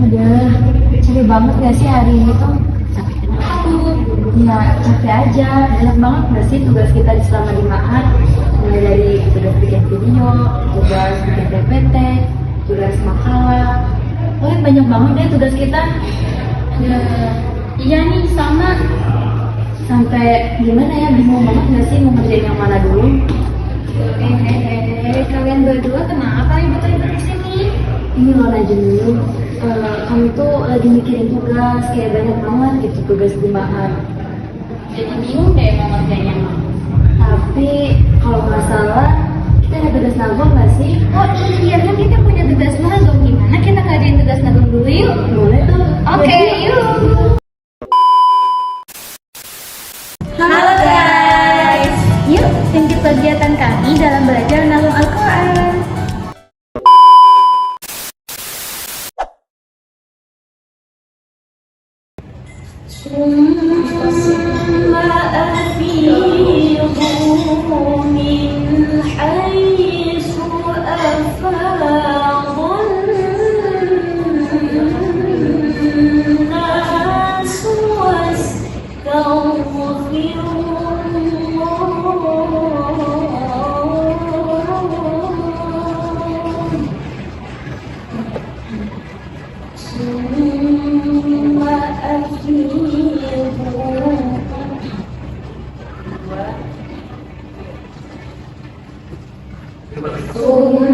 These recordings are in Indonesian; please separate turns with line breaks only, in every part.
Udah, capek banget gak sih hari ini tuh?
Sakit kenapa tuh?
Ya, capek aja. Banyak banget gak sih tugas kita selama di Mahat? Mulai dari tugas bikin video, tugas bikin PPT, tugas makalah. Pokoknya banyak banget deh tugas kita.
Ya, iya nih sama.
Sampai gimana ya, bingung banget gak sih mau ngerjain yang mana dulu?
Kalian berdua kenapa ribut-ribut di sini?
Ini lo aja dulu. Kamu tuh lagi mikirin tugas, kayak banyak banget gitu tugas di Mahat.
Jadi bingung deh mau ngerjain yang mana.
Tapi kalau nggak salah, kita ada tugas nabung nggak sih?
Oh iya kan kita punya tugas magang. Gimana kita ngadain tugas magang dulu yuk?
Boleh tuh.
Oke, yuk. Halo guys, yuk ikuti kegiatan kami dalam belajar menabung Al-Quran. ثم أفيضوا من حيث أفاض الناس واستغفروا ثم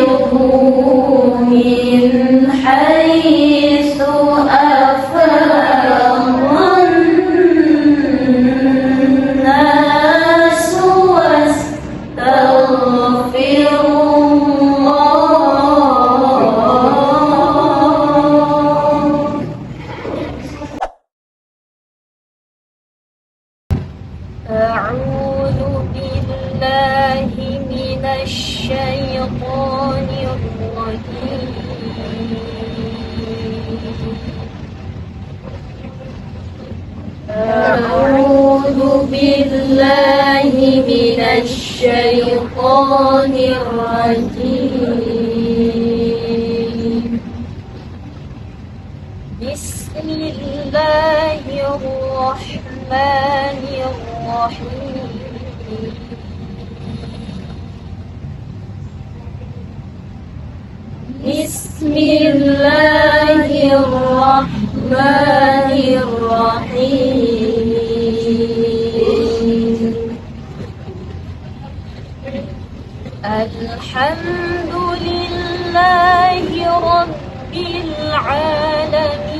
أفيضوا من حيث أفاض الناس واستغفروا أعوذ بالله من الشيطان الرجيم أعوذ بالله من الشيطان الرجيم بسم الله الرحمن الرحيم بسم الله الرحمن الرحيم الحمد لله رب العالمين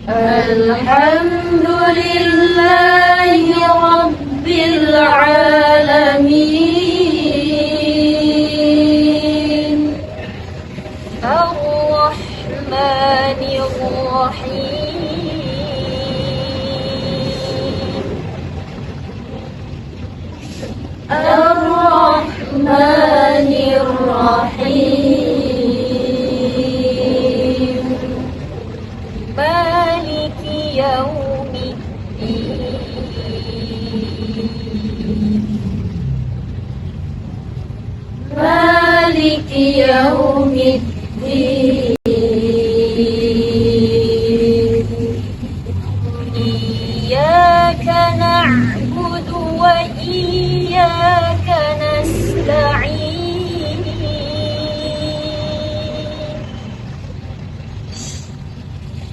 الحمد لله رب العالمين الرحمن الرحيم الرحمن الرحيم مالك يوم الدين مالك يوم الدين إياك نعبد وإياك نستعين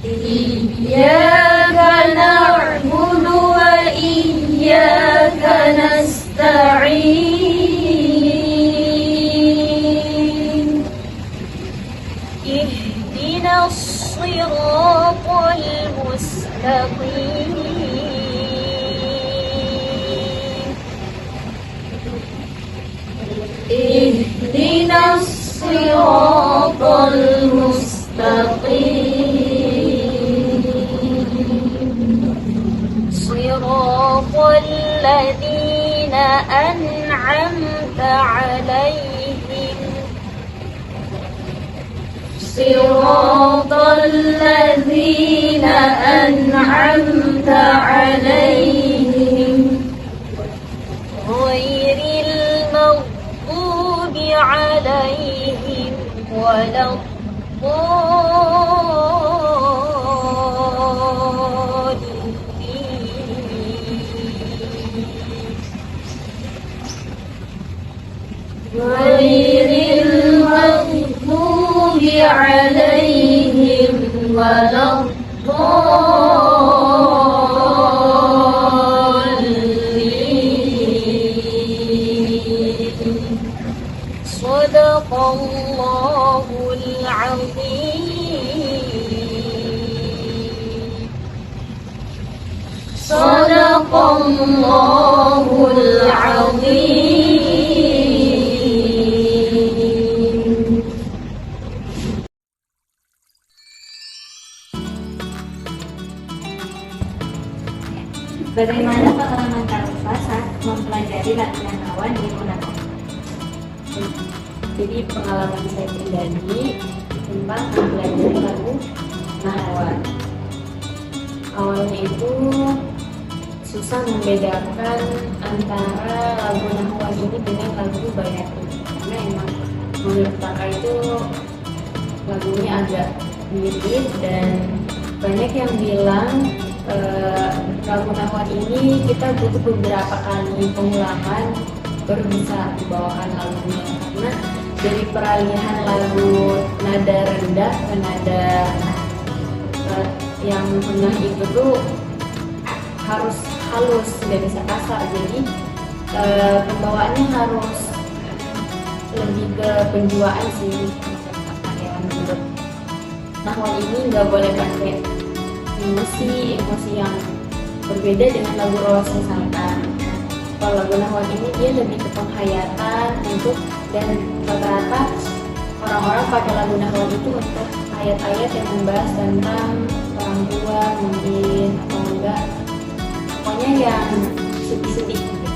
إياك نعبد وإياك نستعين اهدنا الصراط المستقيم اهدنا الصراط المستقيم صراط الذين أنعمت عليهم صراط الذين أنعمت عليهم
ولا الضالين غير المغضوب عليهم ولا الضالين صدق الله العظيم صدق الله العظيم.
Bagaimana pengalaman Kalifa saat mempelajari latihan hawan di Monaco? Jadi pengalaman saya pribadi tentang mempelajari lagu Nahwan. Awalnya itu susah membedakan antara lagu Nahwan ini dengan lagu Bayati, karena emang menurut kakak itu lagunya agak mirip dan banyak yang bilang lagu Nahwan ini kita butuh beberapa kali pengulangan baru bisa dibawakan lagunya, karena dari peralihan lagu nada rendah ke nada yang tengah itu tuh harus halus, nggak bisa kasar. Jadi pembawaannya harus lebih ke penjiwaan sih. Yang menurut Nahwan ini nggak boleh pakai emosi yang berbeda dengan lagu Rolos misalkan. Kalau lagu Nahwan ini dia lebih ke penghayatan dan rata-rata orang-orang pakai lagu Nahwan itu untuk ayat-ayat yang membahas tentang orang tua mungkin atau enggak, pokoknya yang sedih-sedih gitu.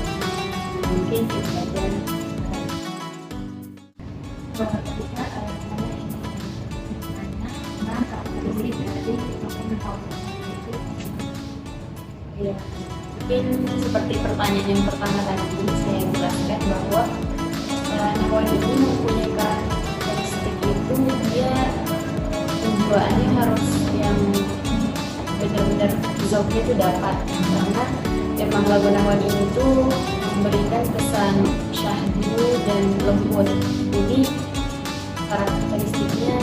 Mungkin itu saja. Ya, mungkin seperti pertanyaan yang pertama tadi saya jelaskan bahwa Nahwan ini mempunyai karakteristik itu dia penjiwaannya harus yang benar-benar zoknya itu dapat, karena emang lagu Nahwan ini tuh memberikan kesan syahdu dan lembut. Jadi karakteristiknya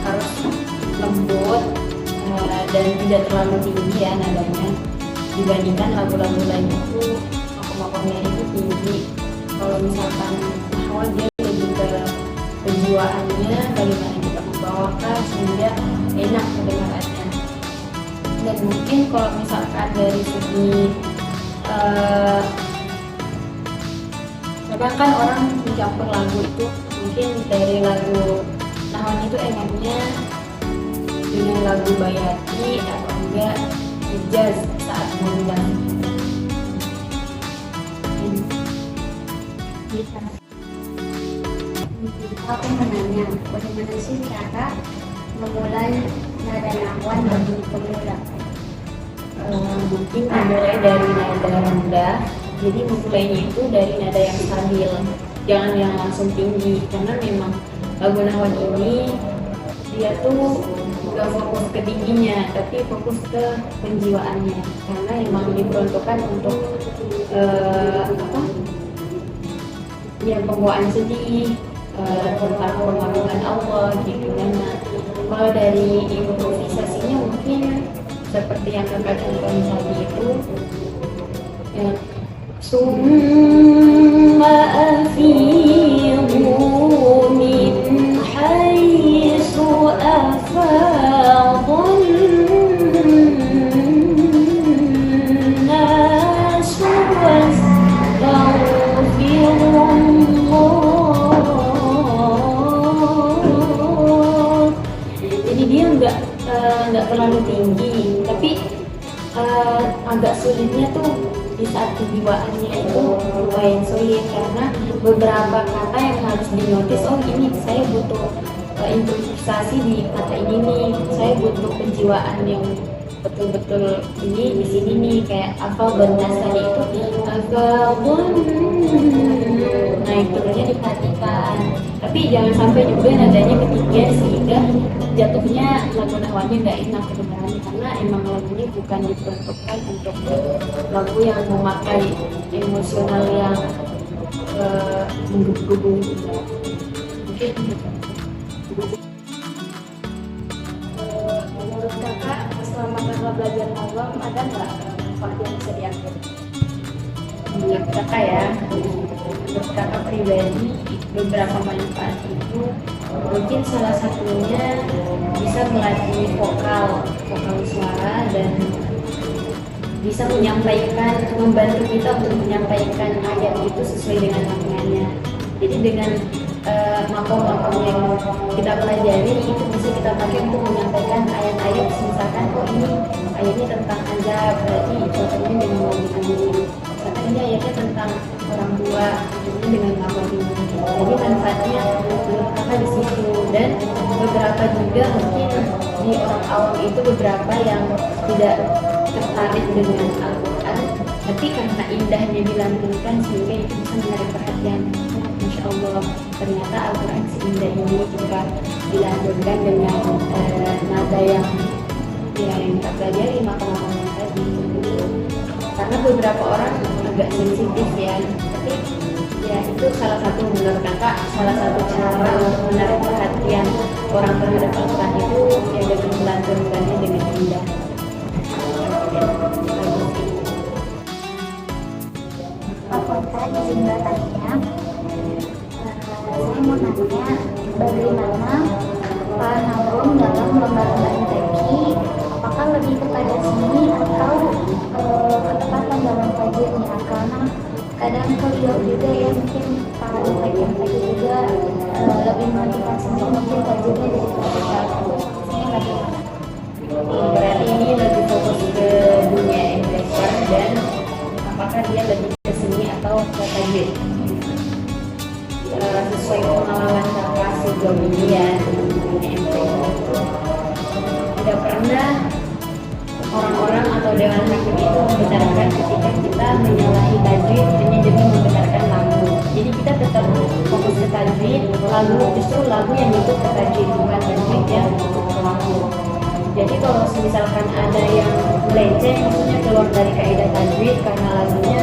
harus lembut dan tidak terlalu tinggi ya nadanya, dibandingkan lagu-lagu lain itu makom-makomnya itu tinggi. Kalau misalkan Nahwan dia lebih ke penjiwaannya, bagaimana kita membawakan sehingga enak kedengarannya. Dan mungkin kalau misalkan dari segi kadang kan orang mencampur lagu itu, mungkin dari lagu Nahwan itu enaknya dengan lagu Bayati atau enggak Hijaz saat mengundang.
Aku menanya, bagaimana sih cara memulai nada Nahwan bagi pemula?
Mungkin dimulai dari nada rendah. Jadi memulainya itu dari nada yang stabil, jangan yang langsung tinggi, karena memang lagu Nahwan ini dia tuh gak fokus ke tingginya, tapi fokus ke penjiwaannya, karena emang diperuntukkan untuk ya pembawaan sedih, tentang pengagungan Allah gitu kan. Nah, kalau dari improvisasinya mungkin seperti yang kakak contohin tadi itu ya, summa afidu min haitsu afadun nasu wastaghfirullah. Jadi dia nggak terlalu tinggi, tapi agak sulitnya tuh di saat kejiwaannya itu lumayan sulit, karena beberapa kata yang harus dinotis. Oh ini saya butuh improvisasi di kata ini nih, saya butuh penjiwaan yang betul-betul ini di sini nih, kayak afal bernas tadi itu afal. Nah itu turunnya diperhatikan. Tapi jangan sampai juga nadanya ketinggian sehingga jatuhnya lagu nahwanya nggak enak kedengarannya, karena emang lagu ini bukan diperuntukkan untuk lagu yang memakai emosional yang menggebu-gebu. Mungkin menurut kakak selama kakak belajar nazam ada nggak manfaat yang bisa diambil? Menurut kakak ya, menurut kakak pribadi beberapa manfaat itu mungkin salah satunya bisa melatih vokal suara dan bisa menyampaikan, membantu kita untuk menyampaikan ayat itu sesuai dengan maknanya. Jadi dengan makom-makom yang kita pelajari itu bisa kita pakai untuk menyampaikan ayat-ayat. Misalkan ini ayatnya tentang azab, berarti contohnya dengan lagu ini. Misalkan ini ayatnya tentang orang tua, contohnya dengan lagu ini. Jadi manfaatnya menurut kakak di situ. Dan beberapa juga mungkin di orang awam itu beberapa yang tidak tertarik dengan Al-Quran, tapi karena indahnya dilantunkan sehingga itu bisa menarik perhatian. Masya Allah, ternyata Al-Quran seindah ini jika dilantunkan dengan nada yang kita pelajari makna-makna tadi. Karena beberapa orang agak sensitif ya, tapi ya itu salah satu menurut kakak, salah satu cara untuk menarik perhatian orang terhadap Al-Quran itu ya dengan melantunkannya dengan indah.
Pak Kontra, izin bertanya, saya mau nanya bagaimana Pak Nabung dalam lomba-lomba MTQ, apakah lebih kepada seni atau ketepatan dalam tajwidnya? Karena kadang beliau juga ya mungkin para MTQ juga lebih motivasinya mungkin tajwidnya dari ketika saya bagaimana?
Berarti ini lebih fokus ke dunia MTQ dan apakah dia lebih ke seni atau ke tajwid? Sesuai pengalaman kakak sejauh ini ya di dunia MTQ, tidak pernah orang-orang atau dewan hakim itu membenarkan ketika kita menyalahi tajwid hanya demi membenarkan lagu. Jadi kita tetap fokus ke tajwid, lagu justru lagu yang ikut ke tajwid, bukan tajwid yang ikut ke lagu. Jadi kalau misalkan ada yang melenceng, maksudnya keluar dari kaidah tajwid karena lagunya,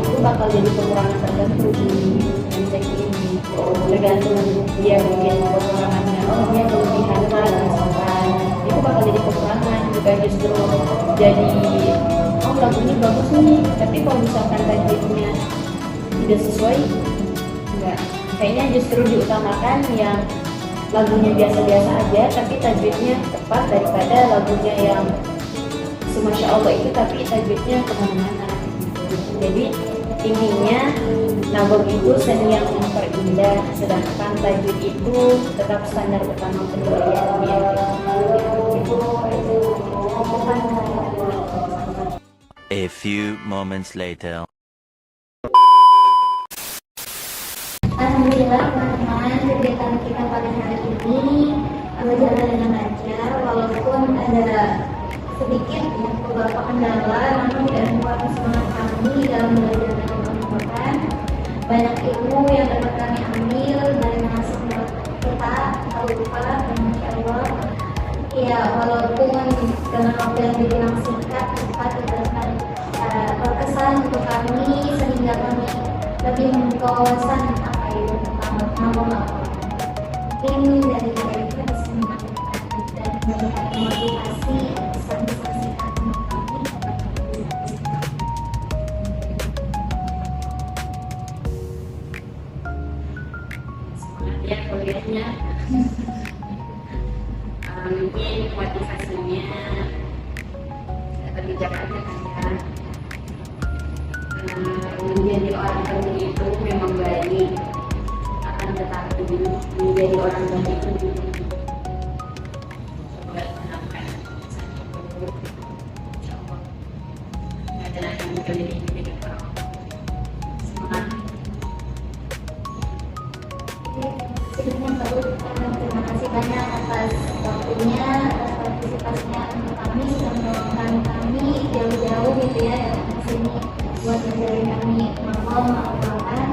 itu bakal jadi kekurangan tertentu di MTQ ini. Tergantung dia mungkin kekurangannya, dia kelebihan lah misalkan, itu bakal jadi kekurangan, bukan justru jadi lagunya bagus nih, tapi kalau misalkan tajwidnya tidak sesuai, enggak. Kayaknya justru diutamakan yang lagunya biasa-biasa aja tapi tajwidnya tepat daripada lagunya yang semasya Allah itu tapi tajwidnya kemana-mana. Jadi intinya nabung itu seni yang memperindah, sedangkan tajwid itu tetap standar utama penilaian di
A few moments later.
Alhamdulillah teman-teman, kegiatan kita pada hari ini berjalan dengan lancar walaupun ada sedikit beberapa kendala, namun tidak membuat semangat kami dalam belajar dan Al-Quran. Banyak ilmu yang dapat kami ambil dari mengasih kita Al-Quran dan Masya Allah. Ya walaupun dengan waktu yang dibilang singkat, cepat dan berkesan untuk kami sehingga kami lebih membuka wawasan apa itu tentang nama mungkin dari kita itu bisa menambahkan dan memberikan motivasi pesan-pesan untuk kami.
Semangat ya kuliahnya. Mungkin motivasinya berbicara aja kan ya. Menjadi orang baik itu memang baik, akan tetapi menjadi orang baik itu coba tanamkan insyaallah ada yang menjadi ini dengan orang. Semangat.
Terima kasih banyak atas waktunya, atas partisipasinya untuk kami dan menemukan kami jauh-jauh gitu ya datang ke sini buat menjadi kami mau Al-Quran.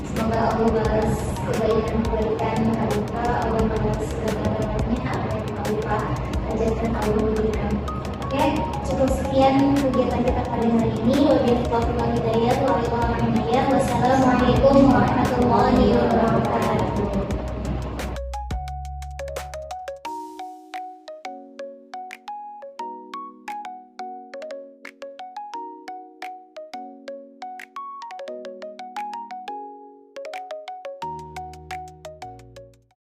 Semoga semoga Allah balas kebaikan yang lupa, Allah balas segala-galanya apa yang lupa, ajarkan Allah berikan. Oke, cukup sekian kegiatan kita pada hari ini. Wassalamualaikum warahmatullahi wabarakatuh.